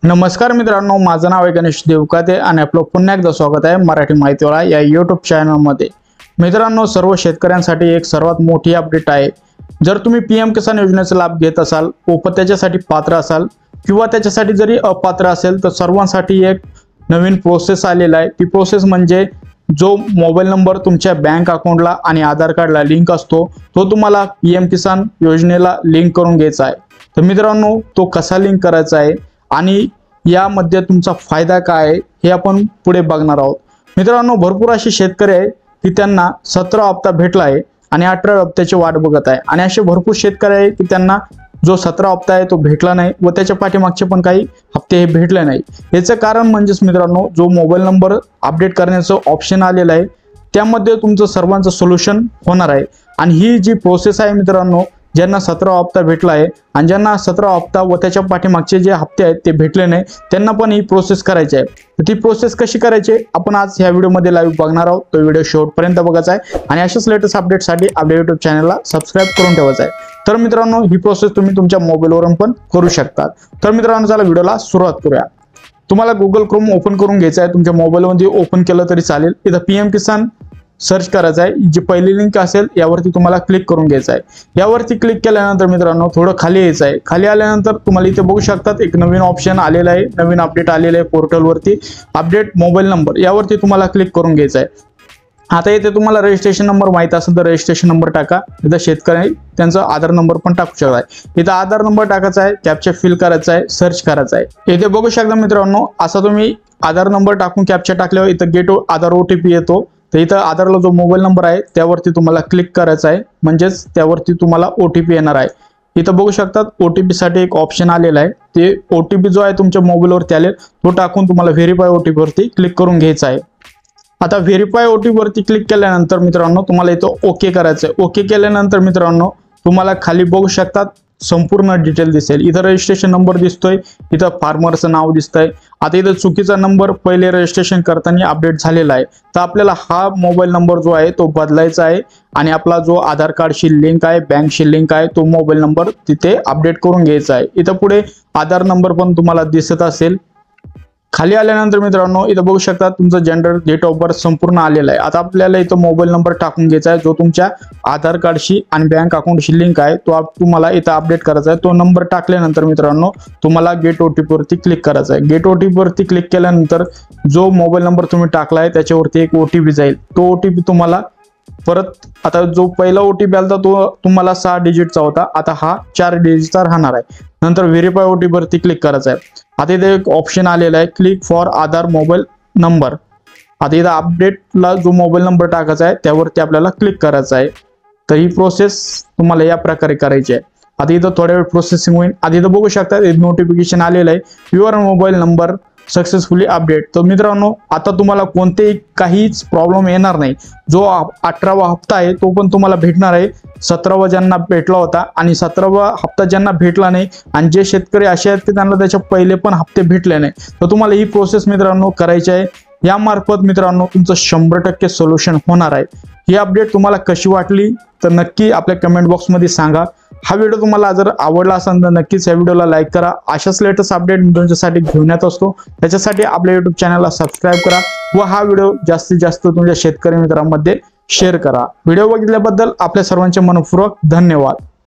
नमस्कार मित्रांनो, माझं नाव आहे गणेश देवकाते आणि आपलं पुन्हा एकदा स्वागत आहे मराठी माहितीवाला या YouTube चॅनलमध्ये। मित्रांनो, सर्व शेतकऱ्यांसाठी एक सर्वात मोठी अपडेट आहे। जर तुम्ही पीएम किसान योजनेचा लाभ घेत असाल व त्याच्यासाठी पात्र असाल किंवा त्याच्यासाठी जरी अपात्र असेल तर सर्वांसाठी एक नवीन प्रोसेस आलेला आहे। ती प्रोसेस म्हणजे जो मोबाईल नंबर तुमच्या बँक अकाउंटला आणि आधार कार्डला लिंक असतो तो तुम्हाला पीएम किसान योजनेला लिंक करून घ्यायचा आहे। तर मित्रांनो, तो कसा लिंक करायचा आहे आणि यामध्ये तुमचा फायदा काय आहे हे आपण पुढे बघणार आहोत। मित्रांनो, भरपूर असे शेतकरी आहेत की त्यांना 17 हप्ता भेटला आहे आणि 18 हप्त्याची वाट बघत आहे आणि असे भरपूर शेतकरी आहेत की त्यांना जो 17 हप्ता आहे तो भेटला नाही व त्याच्या पाठीमागचे पण काही हप्ते हे भेटले नाही। याचं कारण म्हणजेच मित्रांनो, जो मोबाईल नंबर अपडेट करण्याचं ऑप्शन आलेलं आहे त्यामध्ये तुमचं सर्वांचं सोल्युशन होणार आहे। आणि ही जी प्रोसेस आहे मित्रांनो, ज्यांना 17 हप्ता भेटला आहे आणि ज्यांना 17 हप्ता व त्याच्या पाठीमागचे जे हप्ते आहेत ते भेटले नाही त्यांना पण ही प्रोसेस करायची आहे। तर ती प्रोसेस कशी करायची आपण आज ह्या व्हिडिओमध्ये लाईव्ह बघणार आहोत। तो व्हिडिओ शेवटपर्यंत बघायचा आहे आणि अशाच लेटेस्ट अपडेटसाठी आपल्या YouTube चॅनलला सबस्क्राइब करून ठेवायचं आहे। तर मित्रांनो, ही प्रोसेस तुम्ही तुमच्या मोबाईलवरून पण करू शकता। तर मित्रांनो, चला व्हिडिओला सुरुवात करूया। तुम्हाला Google Chrome ओपन करून घ्यायचं आहे, तुमच्या मोबाईलमध्ये ओपन केलं तरी चालेल। इथं पीएम किसान सर्च करायचं आहे, जी पहिली लिंक असेल यावरती तुम्हाला क्लिक करून घ्यायचं आहे। यावरती क्लिक केल्यानंतर मित्रांनो थोडं खाली यायचं आहे। खाली आल्यानंतर तुम्हाला इथे बघू शकतात एक नवीन ऑप्शन आलेला आहे, नवीन अपडेट आलेला आहे पोर्टलवरती, अपडेट मोबाईल नंबर। यावरती तुम्हाला क्लिक करून घ्यायचं आहे। आता इथे तुम्हाला रजिस्ट्रेशन नंबर माहित असेल तर रजिस्ट्रेशन नंबर टाका। इथं शेतकरी त्यांचा आधार नंबर पण टाकू शकता। इथं आधार नंबर टाकायचा आहे, कॅप्चा फिल करायचा आहे, सर्च करायचा आहे। इथे बघू शकता मित्रांनो, असा तुम्ही आधार नंबर टाकून कॅप्चा टाकल्यावर इथं गेट आधार OTP येतो। तर इथं आधारला जो मोबाईल नंबर आहे त्यावरती तुम्हाला क्लिक करायचं आहे, म्हणजेच त्यावरती तुम्हाला OTP येणार आहे। इथं बघू शकतात OTP साठी एक ऑप्शन आलेला आहे। ते OTP जो आहे तुमच्या मोबाईलवरती आले तो टाकून तुम्हाला व्हेरीफाय OTP वरती क्लिक करून घ्यायचा आहे। आता व्हेरीफाय OTP वरती क्लिक केल्यानंतर मित्रांनो तुम्हाला इथं ओके करायचं आहे। ओके केल्यानंतर मित्रांनो तुम्हाला खाली बघू शकतात संपूर्ण डिटेल दिसेल। इथं रजिस्ट्रेशन नंबर दिसतोय, इथं फार्मरचं नाव दिसतंय। आता इथं चुकीचा नंबर पहिले रजिस्ट्रेशन करताना अपडेट झालेला आहे, तर आपल्याला हा मोबाईल नंबर जो आहे तो बदलायचा आहे आणि आपला जो आधार कार्डशी लिंक आहे, बँकशी लिंक आहे, तो मोबाईल नंबर तिथे अपडेट करून घ्यायचा आहे। इथं पुढे आधार नंबर पण तुम्हाला दिसत असेल। खाली आल्यानंतर मित्रांनो इथं बघू शकता तुमचं जेंडर, डेट ऑफ बर्थ संपूर्ण आलेलं आहे। आता आपल्याला इथं मोबाईल नंबर टाकून घ्यायचा आहे जो तुमच्या आधार कार्डशी आणि बँक अकाउंटशी लिंक आहे, तो तुम्हाला इथं अपडेट करायचा आहे। तो नंबर टाकल्यानंतर मित्रांनो तुम्हाला गेट OTP वरती क्लिक करायचं आहे। गेट OTP वरती क्लिक केल्यानंतर जो मोबाईल नंबर तुम्ही टाकलाय त्याच्यावरती एक OTP जाईल। तो OTP तुम्हाला परत, आता जो पहिला OTP आला तो तुम्हाला 6 डिजिटचा होता, आता हा 4 डिजिटचा राहणार आहे। नंतर व्हेरीफाय OTP वरती क्लिक करायचं आहे। आता इथे एक ऑप्शन आलेला आहे click for Aadhaar mobile number. आता इथं अपडेटला जो मोबाईल नंबर टाकायचा आहे त्यावरती आपल्याला क्लिक करायचं आहे। तर ही प्रोसेस तुम्हाला या प्रकारे करायची आहे। आता इथं थोड्या वेळ प्रोसेसिंग होईल। आता इथं बघू शकता नोटिफिकेशन आलेलं आहे your mobile number successfully update. तर मित्रांनो आता तुम्हाला कोणतेही काहीच प्रॉब्लेम येणार नाही। जो 18वा हप्ता आहे तो पण तुम्हाला भेटणार आहे। 17वा ज्यांना भेटला होता आणि 17वा हप्ता ज्यांना भेटला नाही आणि जे शेतकरी असे आहेत की त्यांना त्याच्या पहिले पण हप्ते भेटले नाही, तर तुम्हाला ही प्रोसेस मित्रांनो करायची आहे। यामार्फत मित्रांनो तुमचं 100% सोल्युशन होणार आहे। ही अपडेट तुम्हाला कशी वाटली तर नक्की आपल्या कमेंट बॉक्समध्ये सांगा। हा व्हिडिओ तुम्हाला जर आवडला असेल तर नक्कीच या व्हिडिओला लाईक करा। अशाच लेटेस्ट अपडेट मी तुमच्यासाठी घेऊन येत असतो, त्याच्यासाठी आपल्या YouTube चॅनलला सबस्क्राइब करा व हा व्हिडिओ जास्तीत जास्त तुमच्या शेतकरी मित्रांमध्ये शेअर करा। व्हिडिओ बघितल्याबद्दल आपल्या सर्वांचे मनपूर्वक धन्यवाद।